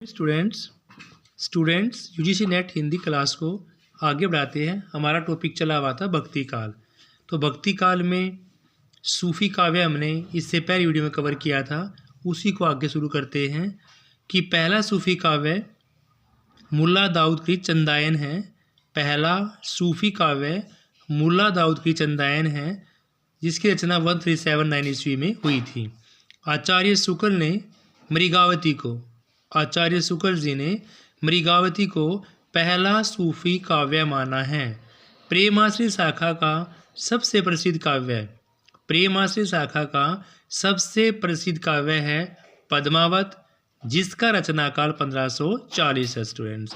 Students UGC net Hindi class को आगे बढ़ाते हैं। हमारा टॉपिक चला हुआ था भक्ति काल। तो भक्ति काल में सूफ़ी काव्य हमने इससे पहले वीडियो में कवर किया था, उसी को आगे शुरू करते हैं कि पहला सूफ़ी काव्य मुल्ला दाऊद की चंदायन है। पहला सूफ़ी काव्य मुल्ला दाऊद की चंदायन है, जिसकी रचना 1379 ईस्वी में हुई थी। आचार्य शुक्ल जी ने मृगावती को पहला सूफी काव्य माना है। प्रेमाश्री शाखा का सबसे प्रसिद्ध काव्य है पद्मावत, जिसका रचना काल 1540 है स्टूडेंट्स।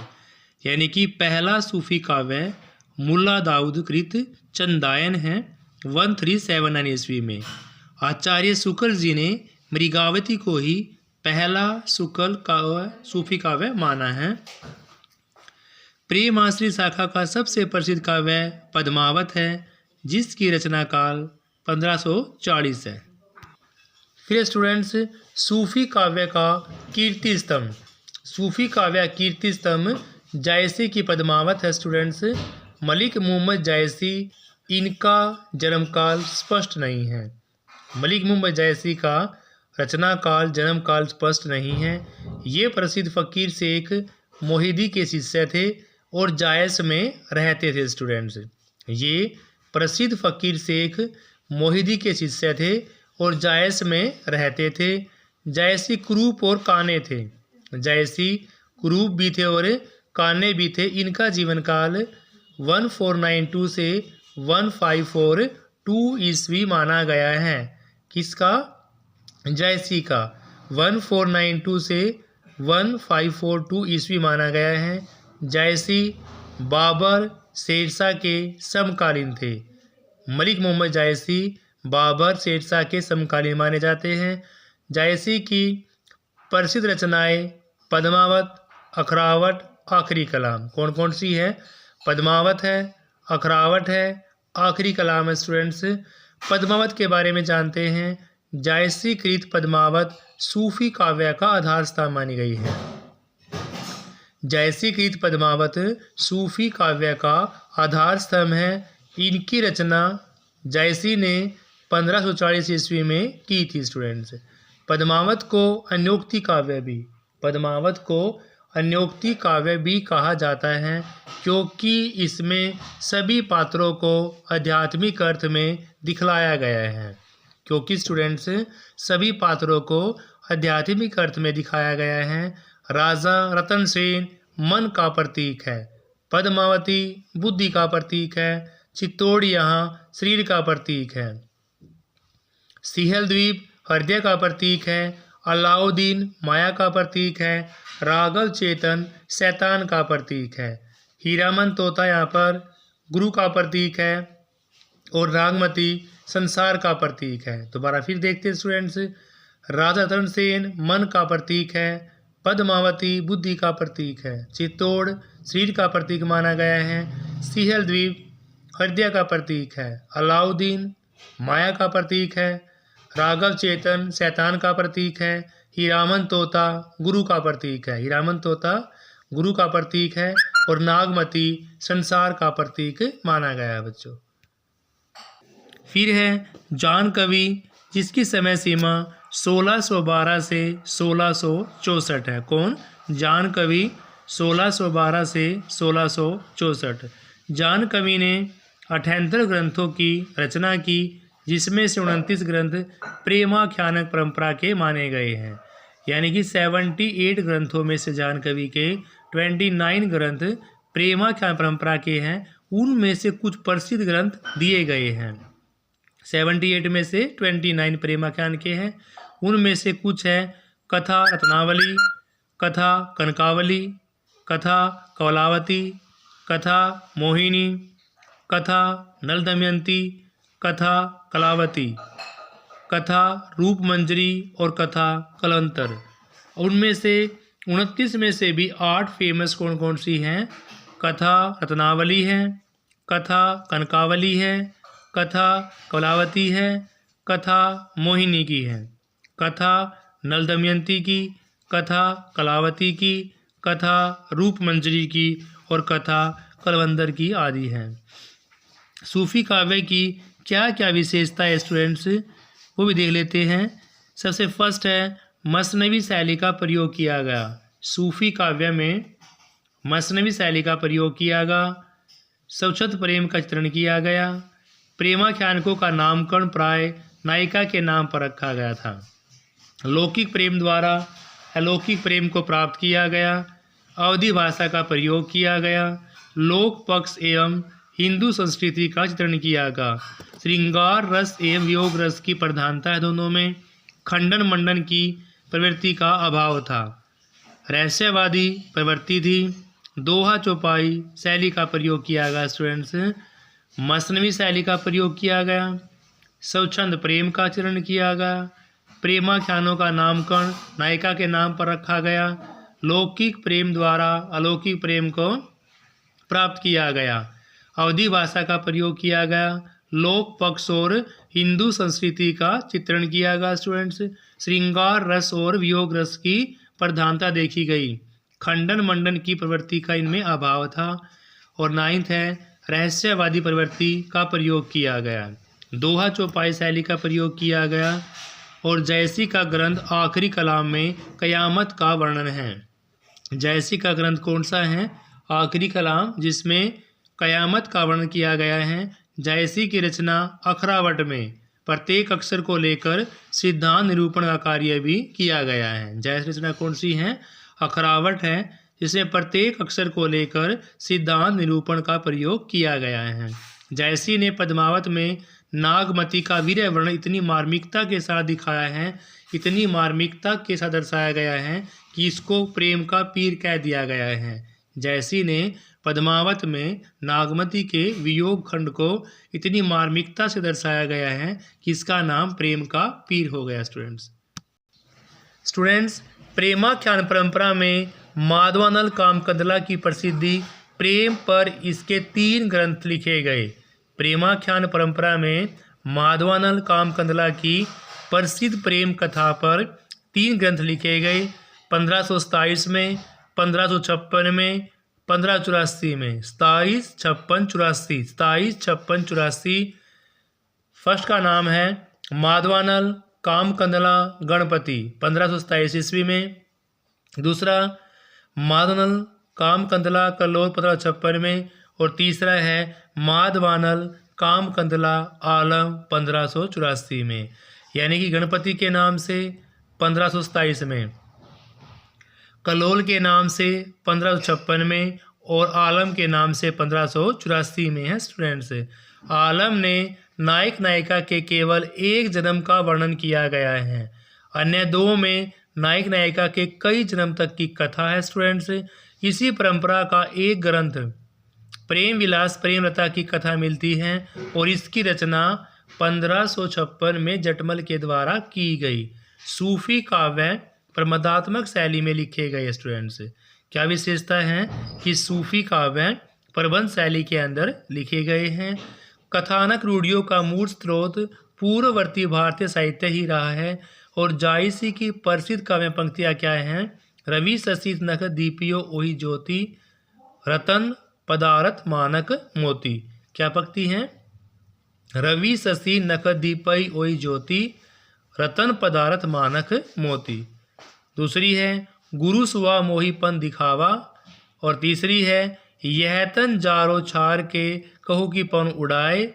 यानी कि पहला सूफी काव्य मुल्ला दाऊद कृत चंदायन है 1379 ईस्वी में। आचार्य शुक्ल जी ने मृगावती को ही पहला सूफी काव्य माना है। प्रेमाश्री शाखा का सबसे प्रसिद्ध काव्य पद्मावत है, जिसकी रचना काल 1540 है। फिर स्टूडेंट्स सूफी काव्य का कीर्ति स्तंभ जायसी की पद्मावत है स्टूडेंट्स। मलिक मोहम्मद जायसी, इनका जन्मकाल स्पष्ट नहीं है। मलिक मोहम्मद जायसी का रचना काल जन्म काल स्पष्ट नहीं है। ये प्रसिद्ध फ़कीर शेख मोहिदी के शिष्य थे और जायस में रहते थे स्टूडेंट्स। ये प्रसिद्ध फ़कीर शेख मोहिदी के शिष्य थे और जायस में रहते थे। जायसी कुरूप और काने थे। जायसी कुरूप भी थे और काने भी थे। इनका जीवन काल 1492 से 1542 ईस्वी माना गया है। किसका? जायसी का 1492 से 1542 ईस्वी माना गया है। जायसी बाबर शेरशाह के समकालीन थे। मलिक मोहम्मद जायसी बाबर शेरशाह के समकालीन माने जाते हैं। जायसी की प्रसिद्ध रचनाएं पद्मावत, अखरावट, आखिरी कलाम कौन कौन सी है? पद्मावत है, अखरावट है, आखिरी कलाम है स्टूडेंट्स। पद्मावत के बारे में जानते हैं। जायसी कृत पद्मावत सूफी काव्य का आधार स्तंभ मानी गई है। जायसी कृत पद्मावत सूफी काव्य का आधार स्तंभ है। इनकी रचना जायसी ने 1540 ईस्वी में की थी स्टूडेंट्स। पद्मावत को अन्योक्ति काव्य भी कहा जाता है, क्योंकि इसमें सभी पात्रों को आध्यात्मिक अर्थ में दिखलाया गया है। राजा रतन सेन मन का प्रतीक है। पद्मावती बुद्धि का प्रतीक है। चित्तौड़ यहाँ शरीर का प्रतीक है। सिहल द्वीप हृदय का प्रतीक है। अलाउद्दीन माया का प्रतीक है। राघव चेतन शैतान का प्रतीक है। हीरामन तोता यहाँ पर गुरु का प्रतीक है और रागमती संसार का प्रतीक है। दोबारा फिर देखते हैं स्टूडेंट्स। राजा रतन सेन मन का प्रतीक है। पद्मावती बुद्धि का प्रतीक है। चित्तौड़ शरीर का प्रतीक माना गया है। सिहल द्वीप हृदय का प्रतीक है। अलाउद्दीन माया का प्रतीक है। राघव चेतन शैतान का प्रतीक है। हीरामन तोता गुरु का प्रतीक है और नागमती संसार का प्रतीक माना गया है बच्चों। फिर है जान कवि, जिसकी समय सीमा 1612 से 1664 है। कौन? जान कवि 1612 से 1664। जान कवि ने 78 ग्रंथों की रचना की, जिसमें से 29 ग्रंथ प्रेमाख्यानक परंपरा के माने गए हैं। यानी कि 78 ग्रंथों में से जान कवि के 29 ग्रंथ प्रेमाख्यान परंपरा के हैं। उनमें से कुछ प्रसिद्ध ग्रंथ दिए गए हैं। 78 में से 29 प्रेमाख्यान के हैं। उनमें से कुछ है कथा रत्नावली, कथा कनकावली, कथा कौलावती, कथा मोहिनी, कथा नल दमयंती, कथा कलावती, कथा रूपमंजरी और कथा कलंतर। उनमें से 29 में से भी 8 फेमस कौन कौन सी हैं? कथा रत्नावली है, कथा कनकावली है, कथा कौलावती है, कथा मोहिनी की है, कथा नल दमयंती की, कथा कलावती की, कथा रूपमंजरी की और कथा कलवंदर की आदि हैं। सूफी काव्य की क्या क्या विशेषता है स्टूडेंट्स, वो भी देख लेते हैं। सबसे फर्स्ट है मसनवी शैली का प्रयोग किया गया। सूफी काव्य में मसनवी शैली का प्रयोग किया गया। स्वच्छंद प्रेम का चित्रण किया गया। प्रेमाख्यानकों का नामकरण प्राय नायिका के नाम पर रखा गया था। लौकिक प्रेम द्वारा अलौकिक प्रेम को प्राप्त किया गया। अवधी भाषा का प्रयोग किया गया। लोक पक्ष एवं हिंदू संस्कृति का चित्रण किया गया। श्रृंगार रस एवं वियोग रस की प्रधानता है दोनों में। खंडन मंडन की प्रवृत्ति का अभाव था। रहस्यवादी प्रवृत्ति थी। दोहा चौपाई शैली का प्रयोग किया गया स्टूडेंट्स। मसनवी शैली का प्रयोग किया गया। स्वच्छंद प्रेम का चित्रण किया गया। प्रेमाख्यानों का नामकरण नायिका के नाम पर रखा गया। लौकिक प्रेम द्वारा अलौकिक प्रेम को प्राप्त किया गया। अवधी भाषा का प्रयोग किया गया। लोक पक्ष और हिंदू संस्कृति का चित्रण किया गया स्टूडेंट्स। श्रृंगार रस और वियोग रस की प्रधानता देखी गई। खंडन मंडन की प्रवृत्ति का इनमें अभाव था। और नाइन्थ है रहस्यवादी प्रवृत्ति का प्रयोग किया गया। दोहा चौपाई शैली का प्रयोग किया गया। और जयसी का ग्रंथ आखिरी कलाम में कयामत का वर्णन है। जयसी का ग्रंथ कौन सा है? आखिरी कलाम, जिसमें कयामत का वर्णन किया गया है। जयसी की रचना अखरावट में प्रत्येक अक्षर को लेकर सिद्धांत निरूपण का कार्य भी किया गया है। जयसी रचना कौन सी है? अखरावट है, जिसमें प्रत्येक अक्षर को लेकर सिद्धांत निरूपण का प्रयोग किया गया है। जयसी ने पद्मावत में नागमती का वीर्य वर्णन इतनी मार्मिकता के साथ दिखाया है, इतनी मार्मिकता के साथ दर्शाया गया है कि इसको प्रेम का पीर कह दिया गया है। जयसी ने पद्मावत में नागमती के वियोग खंड को इतनी मार्मिकता से दर्शाया गया है कि इसका नाम प्रेम का पीर हो गया। स्टूडेंट्स प्रेमाख्यान परंपरा में माधवानल कामकंदला की प्रसिद्धि प्रेम पर इसके 3 ग्रंथ लिखे गए। प्रेमाख्यान परंपरा में माधवानल कामकंदला की प्रसिद्ध प्रेम कथा पर 3 ग्रंथ लिखे गए। 1527 में, 1556 में, 1584 में। 27, 56, 84। फर्स्ट का नाम है माधवानल कामकंदला गणपति 1527 ईस्वी में। दूसरा माधवानल कामकंदला कल्लोल 1556 में। और तीसरा है माधवानल कामकंदला आलम 1584 में। यानी कि गणपति के नाम से 1527 में, कलोल के नाम से 1556 में और आलम के नाम से 1584 में है स्टूडेंट्स। आलम ने नायक नायिका के केवल एक जन्म का वर्णन किया गया है। अन्य 2 में नायक नायिका के कई जन्म तक की कथा है स्टूडेंट्स। इसी परंपरा का एक ग्रंथ प्रेम विलास प्रेमलता की कथा मिलती है और इसकी रचना 1556 में जटमल के द्वारा की गई। सूफी काव्य प्रमदात्मक शैली में लिखे गए स्टूडेंट्स। क्या विशेषता है कि सूफी काव्य प्रबंध शैली के अंदर लिखे गए हैं। कथानक रूढ़ियों का मूल स्रोत पूर्ववर्ती भारतीय साहित्य ही रहा है। और जायसी की प्रसिद्ध काव्य पंक्तियाँ क्या हैं? रवि शशि नख दीपियो ओहि ज्योति, रतन पदारथ मानक मोती। क्या पंक्ति हैं? रवि शशि नख दीपई ओहि ज्योति, रतन पदारथ मानक मोती। दूसरी है गुरु सुवा मोहीपन दिखावा। और तीसरी है यह तन जारो छार के कहू की पन उड़ाए,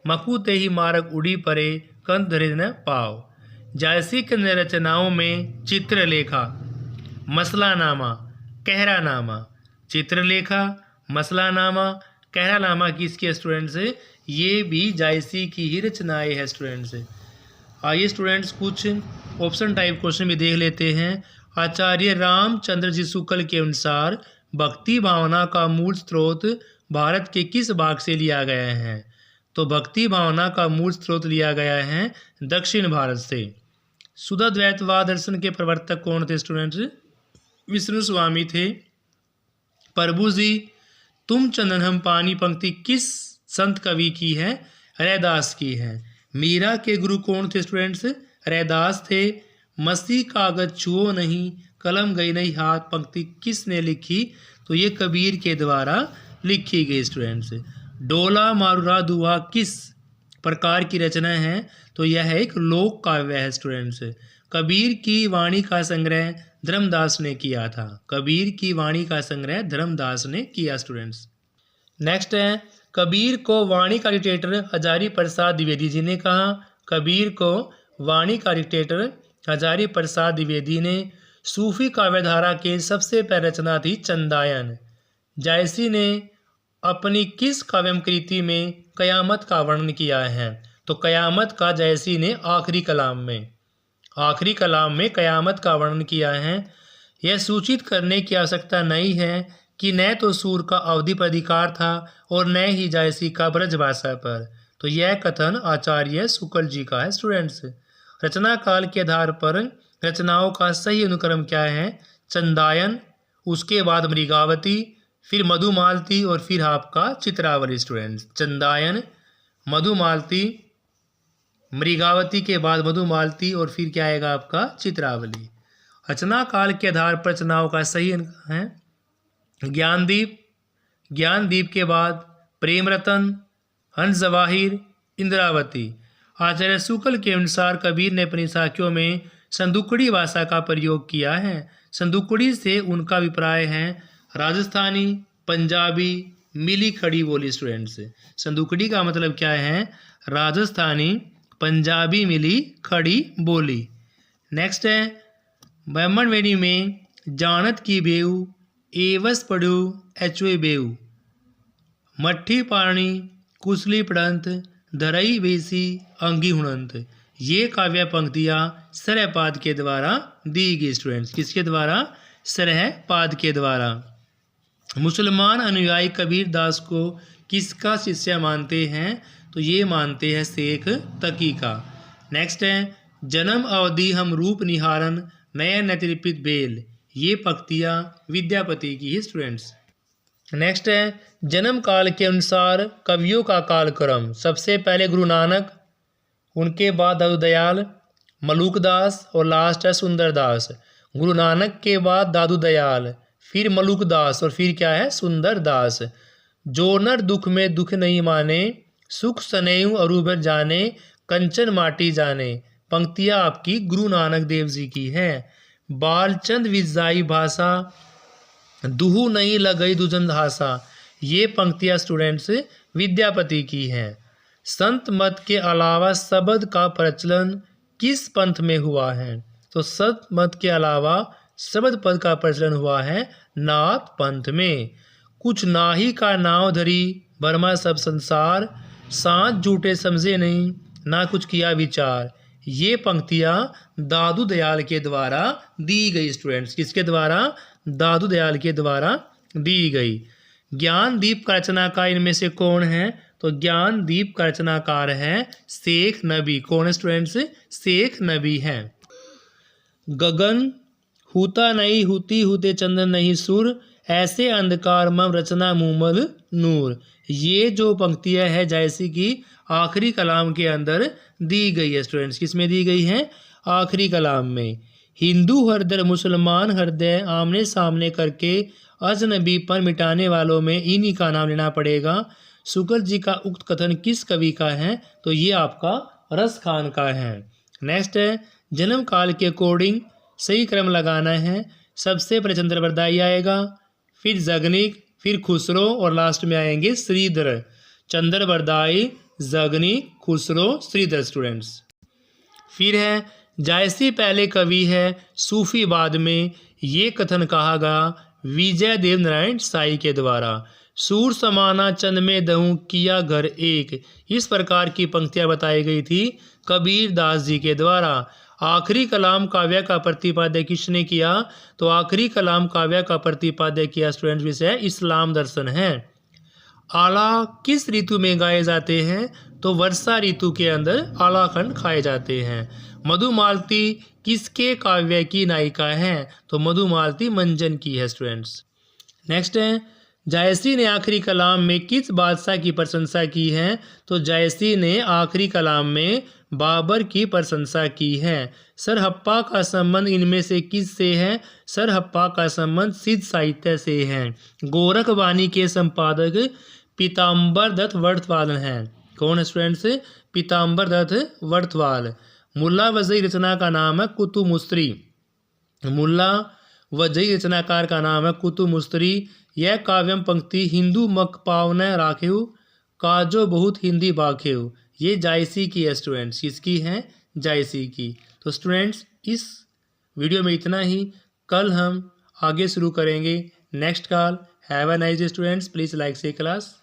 मकू ते ही मारक उड़ी परे कंध धरे न पाओ। जायसी के रचनाओं में चित्रलेखा, मसलानामा, कहरानामा। चित्रलेखा, मसलानामा, कहरानामा किसके स्टूडेंट्स? ये भी जायसी की ही रचनाएं हैं स्टूडेंट्स। आइए स्टूडेंट्स कुछ ऑप्शन टाइप क्वेश्चन भी देख लेते हैं। आचार्य रामचंद्र जी शुक्ल के अनुसार भक्ति भावना का मूल स्रोत भारत के किस भाग से लिया गया है? तो भक्ति भावना का मूल स्रोत लिया गया है दक्षिण भारत से। शुद्धाद्वैतवाद दर्शन के प्रवर्तक कौन थे स्टूडेंट्स? विष्णु स्वामी थे। प्रभु जी तुम चंदन हम पानी पंक्ति किस संत कवि की है? रैदास की है। मीरा के गुरु कौन थे स्टूडेंट्स? रैदास थे। मसी कागज छुओ नहीं, कलम गई नहीं हाथ, पंक्ति किसने लिखी? तो ये कबीर के द्वारा लिखी गई स्टूडेंट्स। डोला मारूरा दुआ किस प्रकार की रचना है? तो यह एक लोक काव्य है स्टूडेंट्स। कबीर की वाणी का संग्रह धर्मदास ने किया था। कबीर की वाणी का संग्रह धर्मदास ने किया स्टूडेंट्स। नेक्स्ट है, कबीर को वाणी का डिक्टेटर हजारी प्रसाद द्विवेदी जी ने कहा। कबीर को वाणी का डिक्टेटर हजारी प्रसाद द्विवेदी ने। सूफी काव्यधारा के सबसे पहले रचना थी चंदायन। जायसी ने अपनी किस काव्यम कृति में कयामत का वर्णन किया है? तो कयामत का जायसी ने आखिरी कलाम में कयामत का वर्णन किया है। यह सूचित करने की आवश्यकता नहीं है कि न तो सूर का अवधि पर अधिकार था और न ही जायसी का ब्रजभाषा पर। तो यह कथन आचार्य शुक्ल जी का है स्टूडेंट्स। रचना काल के आधार पर रचनाओं का सही अनुक्रम क्या है? चंदायन, उसके बाद मृगावती, फिर मधुमालती और फिर आपका चित्रावली स्टूडेंट्स। चंदायन, मधुमालती, मृगावती के बाद मधुमालती और फिर क्या आएगा आपका चित्रावली। रचना काल के आधार पर रचनाओं का सही है ज्ञानदीप, ज्ञानदीप के बाद प्रेम रतन, हंस जवाहिर, इंद्रावती। आचार्य शुक्ल के अनुसार कबीर ने अपनी साखियों में संदुकड़ी भाषा का प्रयोग किया है। संदुकड़ी से उनका अभिप्राय है राजस्थानी, पंजाबी, मिली खड़ी बोली स्टूडेंट्स। संदुकड़ी का मतलब क्या है? राजस्थानी, पंजाबी, मिली खड़ी बोली। नेक्स्ट है, ब्राह्मण वेणी में जानत की बेऊ, एवस पढ़ू एचवे बेऊ, मट्ठी पाणी, कुसली पड़ंत, धरई बेसी, अंगी हुणंत। ये काव्य पंक्तियाँ सरहपाद के द्वारा दी गई स्टूडेंट्स। किसके द्वारा? सरहपाद के द्वारा। मुसलमान अनुयायी कबीर दास को किसका शिष्य मानते हैं? तो ये मानते हैं शेख तकी का। नेक्स्ट है, जन्म अवधि हम रूप निहारन, नयन नतिरिपित बेल। ये पंक्तियाँ विद्यापति की ही स्टूडेंट्स। नेक्स्ट है, जन्म काल के अनुसार कवियों का कालक्रम। सबसे पहले गुरु नानक, उनके बाद दादू दयाल, मलूकदास और लास्ट है सुंदरदास। गुरु नानक के बाद दादू दयाल, फिर मलूकदास और फिर क्या है? सुंदरदास। जो नर दुख में दुख नहीं माने, सुख सनेऊ अरूबर जाने, कंचन माटी जाने। पंक्तियाँ आपकी गुरु नानक देव जी की हैं। बालचंद विजाई भाषा, दुहू नहीं लगई दुजन हासा। ये पंक्तियाँ स्टूडेंट्स विद्यापति की हैं। संत मत के अलावा शब्द का प्रचलन किस पंथ में हुआ है? तो संत मत के अलावा शब्द पद का प्रचलन हुआ है नाथ पंथ में। कुछ नाही का नाव धरी, बर्मा सब संसार, सांझ झूठे समझे नहीं, ना कुछ किया विचार। ये पंक्तियाँ दादू दयाल के द्वारा दी गई स्टूडेंट्स। किसके द्वारा? दादू दयाल के द्वारा दी गई। ज्ञानदीप का रचनाकार इनमें से कौन है? तो ज्ञानदीप का रचनाकार है शेख नबी। कौन है स्टूडेंट्स? शेख नबी हैं। गगन हूता नहीं हूती हूते चंदन नहीं सुर, ऐसे अंधकार मम रचना मुमल नूर। ये जो पंक्तियाँ है जैसे कि आखिरी कलाम के अंदर दी गई है स्टूडेंट्स। किस में दी गई है? आखिरी कलाम में। हिंदू हृदय मुसलमान हृदय आमने सामने करके अजनबी पर मिटाने वालों में इन्हीं का नाम लेना पड़ेगा। शुक्ल जी का उक्त कथन किस कवि का है? तो ये आपका रस खान का है। नेक्स्ट है, जन्म काल के अकॉर्डिंग सही क्रम लगाना है। सबसे पहले चंद्रबरदाई आएगा, फिर जगनिक, फिर खुसरो और लास्ट में आएंगे श्रीधर। चंद्रबरदाई, जगनिक, खुसरो, श्रीधर स्टूडेंट्स। फिर है जायसी पहले कवि है, सूफी बाद में। ये कथन कहा गया विजय देव नारायण साई के द्वारा। सूर समाना चंद में दहूं किया घर एक। इस प्रकार की पंक्तियाँ बताई गई थी कबीर दास जी के द्वारा। आखिरी कलाम काव्य का प्रतिपाद्य किसने किया? तो आखिरी कलाम काव्य का प्रतिपाद्य किया स्टूडेंट्स विषय इस्लाम दर्शन है। आला किस ऋतु में गाए जाते हैं? तो वर्षा ऋतु के अंदर आलाखंड खाए जाते हैं। मधुमालती किसके काव्य की नायिका है? तो मधुमालती मंजन की है स्टूडेंट्स। नेक्स्ट है, जायसी ने आखिरी कलाम में किस बादशाह की प्रशंसा की है? तो जायसी ने आखिरी कलाम में बाबर की प्रशंसा की है। सरहप्पा का संबंध इनमें से किस से है? सरहप्पा का संबंध सिद्ध साहित्य से है। गोरखवाणी के संपादक पीताम्बर दत्त वर्तवाल हैं। कौन है स्टूडेंट्स? पीताम्बर दत्त वर्तवाल। मुल्ला वजई रचना का नाम है कुतुब मुस्त्री। मुल्ला वजई रचनाकार का नाम है कुतुब मुस्त्री। यह काव्यम पंक्ति हिंदू मकपावन राखेव काजो बहुत हिंदी बाखेव, ये जायसी की है स्टूडेंट्स। किसकी है? जायसी की। तो स्टूडेंट्स इस वीडियो में इतना ही। कल हम आगे शुरू करेंगे next call. Have a nice day students. Please like से क्लास।